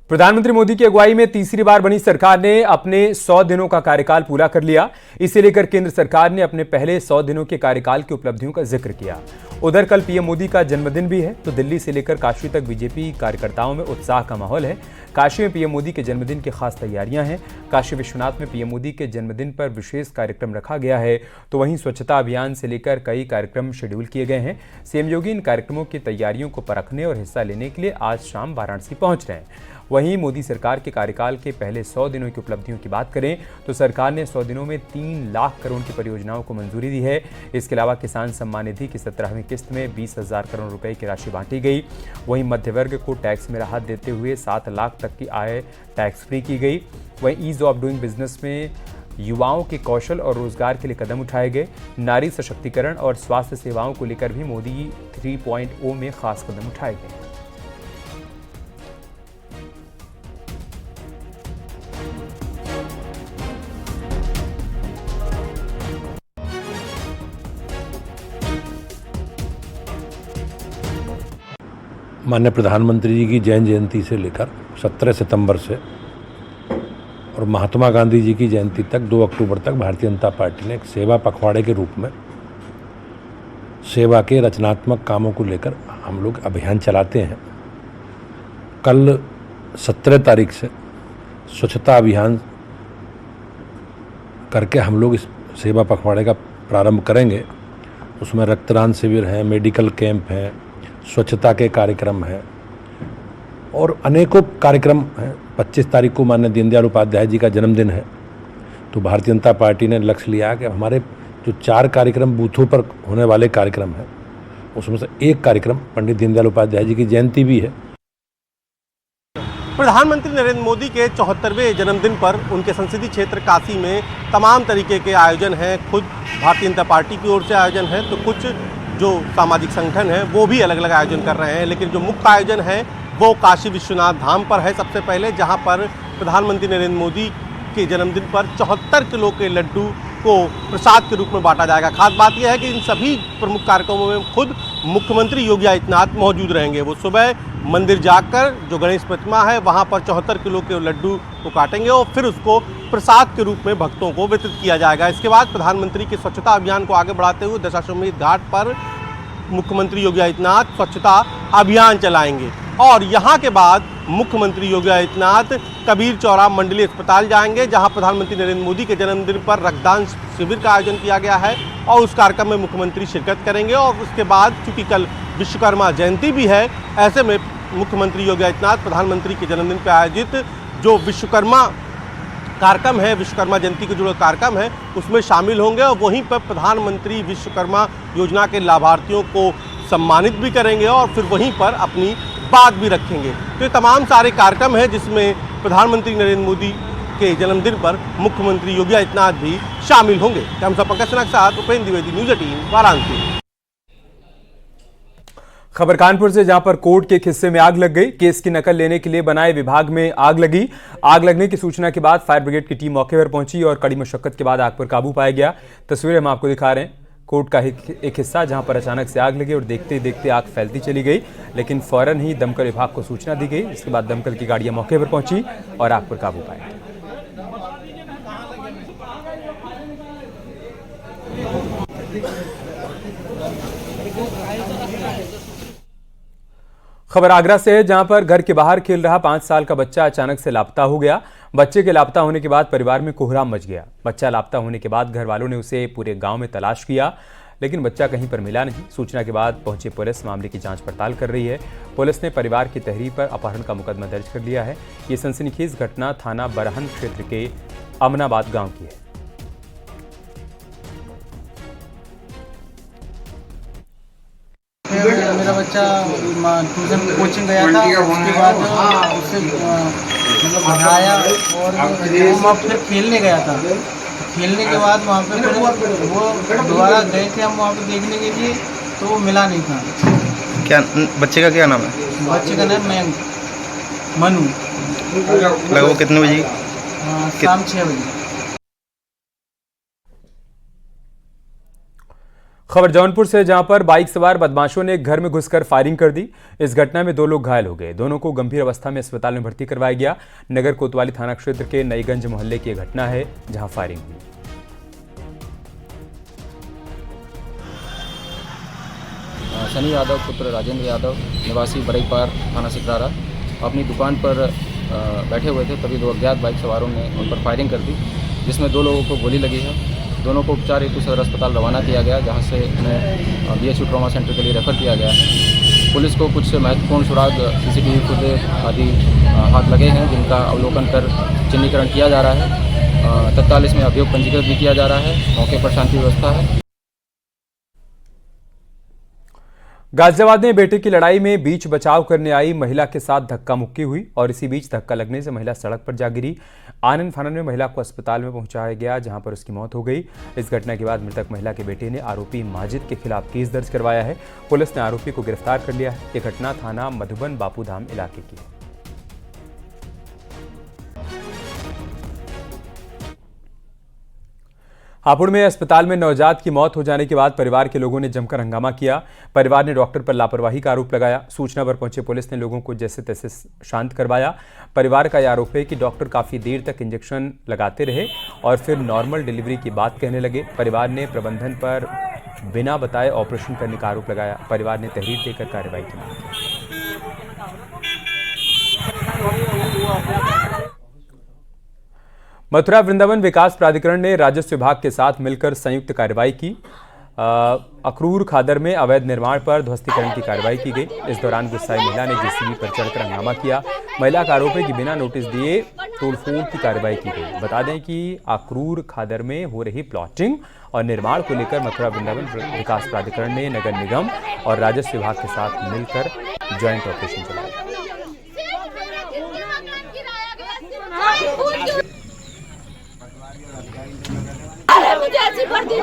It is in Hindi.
प्रधानमंत्री मोदी की अगुवाई में तीसरी बार बनी सरकार ने अपने 100 दिनों का कार्यकाल पूरा कर लिया। इसे लेकर केंद्र सरकार ने अपने पहले 100 दिनों के कार्यकाल की उपलब्धियों का जिक्र किया। उधर कल पीएम मोदी का जन्मदिन भी है, तो दिल्ली से लेकर काशी तक बीजेपी कार्यकर्ताओं में उत्साह का माहौल है। काशी में पीएम मोदी के जन्मदिन की खास तैयारियां हैं। काशी विश्वनाथ में पीएम मोदी के जन्मदिन पर विशेष कार्यक्रम रखा गया है, तो वहीं स्वच्छता अभियान से लेकर कई कार्यक्रम शेड्यूल किए गए हैं। सीएम योगी इन कार्यक्रमों की तैयारियों को परखने और हिस्सा लेने के लिए आज शाम वाराणसी पहुंच रहे हैं। वहीं मोदी सरकार के कार्यकाल के पहले 100 दिनों की उपलब्धियों की बात करें तो सरकार ने 100 दिनों में 3 लाख करोड़ की परियोजनाओं को मंजूरी दी है। इसके अलावा किसान सम्मान निधि की 17वीं किस्त में 20,000 करोड़ रुपए की राशि बांटी गई। वहीं मध्य वर्ग को टैक्स में राहत देते हुए 7 लाख तक की आय टैक्स फ्री की गई। वहीं ईज ऑफ डूइंग बिजनेस में युवाओं के कौशल और रोजगार के लिए कदम उठाए गए। नारी सशक्तिकरण और स्वास्थ्य सेवाओं को लेकर भी मोदी 3.0 में खास कदम उठाए गए। माननीय प्रधानमंत्री जी की जैन जयंती से लेकर 17 सितंबर से और महात्मा गांधी जी की जयंती तक 2 अक्टूबर तक भारतीय जनता पार्टी ने एक सेवा पखवाड़े के रूप में सेवा के रचनात्मक कामों को लेकर हम लोग अभियान चलाते हैं। कल 17 तारीख से स्वच्छता अभियान करके हम लोग इस सेवा पखवाड़े का प्रारंभ करेंगे। उसमें रक्तदान शिविर हैं, मेडिकल कैंप हैं, स्वच्छता के कार्यक्रम हैं और अनेकों कार्यक्रम हैं। 25 तारीख को माननीय दीनदयाल उपाध्याय जी का जन्मदिन है, तो भारतीय जनता पार्टी ने लक्ष्य लिया कि हमारे जो 4 कार्यक्रम बूथों पर होने वाले कार्यक्रम हैं उसमें से एक कार्यक्रम पंडित दीनदयाल उपाध्याय जी की जयंती भी है। प्रधानमंत्री नरेंद्र मोदी के 74वें जन्मदिन पर उनके संसदीय क्षेत्र काशी में तमाम तरीके के आयोजन हैं। खुद भारतीय जनता पार्टी की ओर से आयोजन है, तो कुछ जो सामाजिक संगठन हैं वो भी अलग अलग आयोजन कर रहे हैं। लेकिन जो मुख्य आयोजन है वो काशी विश्वनाथ धाम पर है सबसे पहले, जहां पर प्रधानमंत्री नरेंद्र मोदी के जन्मदिन पर 74 किलो के लड्डू को प्रसाद के रूप में बांटा जाएगा। खास बात यह है कि इन सभी प्रमुख कार्यक्रमों में खुद मुख्यमंत्री योगी आदित्यनाथ मौजूद रहेंगे। वो सुबह मंदिर जाकर जो गणेश प्रतिमा है वहां पर 74 किलो के लड्डू को काटेंगे और फिर उसको प्रसाद के रूप में भक्तों को वितरित किया जाएगा। इसके बाद प्रधानमंत्री के स्वच्छता अभियान को आगे बढ़ाते हुए दशाश्वमेध घाट पर मुख्यमंत्री योगी आदित्यनाथ स्वच्छता अभियान चलाएंगे और यहां के बाद मुख्यमंत्री योगी आदित्यनाथ कबीर चौरा मंडलीय अस्पताल जाएंगे, जहां प्रधानमंत्री नरेंद्र मोदी के जन्मदिन पर रक्तदान शिविर का आयोजन किया गया है और उस कार्यक्रम में मुख्यमंत्री शिरकत करेंगे। और उसके बाद चूंकि कल विश्वकर्मा जयंती भी है, ऐसे में मुख्यमंत्री योगी आदित्यनाथ प्रधानमंत्री के जन्मदिन पर आयोजित जो विश्वकर्मा कार्यक्रम है, विश्वकर्मा जयंती के जुड़े कार्यक्रम है, उसमें शामिल होंगे और वहीं पर प्रधानमंत्री विश्वकर्मा योजना के लाभार्थियों को सम्मानित भी करेंगे और फिर वहीं पर अपनी बात भी रखेंगे। तो ये तमाम सारे कार्यक्रम हैं जिसमें प्रधानमंत्री नरेंद्र मोदी के जन्मदिन पर मुख्यमंत्री योगी आदित्यनाथ भी शामिल होंगे। कैमरा पंकज के साथ उपेंद्र द्विवेदी, न्यूज़ 18 वाराणसी। खबर कानपुर से, जहां पर कोर्ट के एक हिस्से में आग लग गई। केस की नकल लेने के लिए बनाए विभाग में आग लगी। आग लगने की सूचना के बाद फायर ब्रिगेड की टीम मौके पर पहुंची और कड़ी मशक्कत के बाद आग पर काबू पाया गया। तस्वीरें हम आपको दिखा रहे हैं। कोर्ट का एक हिस्सा जहां पर अचानक से आग लगी और देखते ही देखते आग फैलती चली गई, लेकिन फौरन ही दमकल विभाग को सूचना दी गई। इसके बाद दमकल की गाड़ियां मौके पर पहुंची और आग पर काबू पाया। खबर आगरा से है, जहां पर घर के बाहर खेल रहा 5 साल का बच्चा अचानक से लापता हो गया। बच्चे के लापता होने के बाद परिवार में कोहराम मच गया। बच्चा लापता होने के बाद घर वालों ने उसे पूरे गांव में तलाश किया, लेकिन बच्चा कहीं पर मिला नहीं। सूचना के बाद पहुंची पुलिस मामले की जांच पड़ताल कर रही है। पुलिस ने परिवार की तहरीर पर अपहरण का मुकदमा दर्ज कर लिया है। ये सनसनीखेज घटना थाना बरहन क्षेत्र के अमनाबाद गाँव की है। मेरा बच्चा ट्यूशन कोचिंग गया था, उसके बाद उससे मतलब भगाया और वहाँ फिर खेलने गया था। खेलने के बाद वहाँ पे फिर वो दोबारा गए थे हम वहाँ पे देखने के लिए, तो वो मिला नहीं था। क्या बच्चे का क्या नाम है? बच्चे का नाम मनु। लगभग कितने बजे? शाम 6 बजे। खबर जौनपुर से, जहां पर बाइक सवार बदमाशों ने एक घर में घुसकर फायरिंग कर दी। इस घटना में 2 लोग घायल हो गए। दोनों को गंभीर अवस्था में अस्पताल में भर्ती करवाया गया। नगर कोतवाली थाना क्षेत्र के नईगंज मोहल्ले की यह घटना है, जहां फायरिंग हुई। सनी यादव पुत्र राजेंद्र यादव निवासी बरईपार थाना सिकरारा अपनी दुकान पर बैठे हुए थे, तभी 2 अज्ञात बाइक सवारों ने उन पर फायरिंग कर दी, जिसमें 2 लोगों को गोली लगी है। दोनों को उपचार हेतु सदर अस्पताल रवाना किया गया, जहां से उन्हें BHU ट्रॉमा सेंटर के लिए रेफर किया गया है। पुलिस को कुछ महत्वपूर्ण सुराग CCTV फुटेज आदि हाथ लगे हैं, जिनका अवलोकन कर चिन्हीकरण किया जा रहा है। तत्काल इसमें अभियोग पंजीकृत भी किया जा रहा है। मौके पर शांति व्यवस्था है। गाजियाबाद में बेटे की लड़ाई में बीच बचाव करने आई महिला के साथ धक्का मुक्की हुई और इसी बीच धक्का लगने से महिला सड़क पर जा गिरी। आनन फानन में महिला को अस्पताल में पहुंचाया गया, जहां पर उसकी मौत हो गई। इस घटना के बाद मृतक महिला के बेटे ने आरोपी माजिद के खिलाफ केस दर्ज करवाया है। पुलिस ने आरोपी को गिरफ्तार कर लिया है। यह घटना थाना मधुबन बापूधाम इलाके की है। हापुड़ में अस्पताल में नवजात की मौत हो जाने के बाद परिवार के लोगों ने जमकर हंगामा किया। परिवार ने डॉक्टर पर लापरवाही का आरोप लगाया। सूचना पर पहुंचे पुलिस ने लोगों को जैसे तैसे शांत करवाया। परिवार का यह आरोप है कि डॉक्टर काफी देर तक इंजेक्शन लगाते रहे और फिर नॉर्मल डिलीवरी की बात कहने लगे। परिवार ने प्रबंधन पर बिना बताए ऑपरेशन करने का आरोप लगाया। परिवार ने तहरीर देकर कार्रवाई की। मथुरा वृंदावन विकास प्राधिकरण ने राजस्व विभाग के साथ मिलकर संयुक्त कार्रवाई की। अखरूर खादर में अवैध निर्माण पर ध्वस्तीकरण की कार्रवाई की गई। इस दौरान गुस्साई महिला ने JCB पर चढ़कर हंगामा किया। महिला का आरोप है कि बिना नोटिस दिए तोड़फोड़ की कार्रवाई की गई। बता दें कि अखरूर खादर में हो रही प्लॉटिंग और निर्माण को लेकर मथुरा वृंदावन विकास प्राधिकरण ने नगर निगम और राजस्व विभाग के साथ मिलकर ज्वाइंट ऑपरेशन चलाया। मुझे ऐसी भर्ती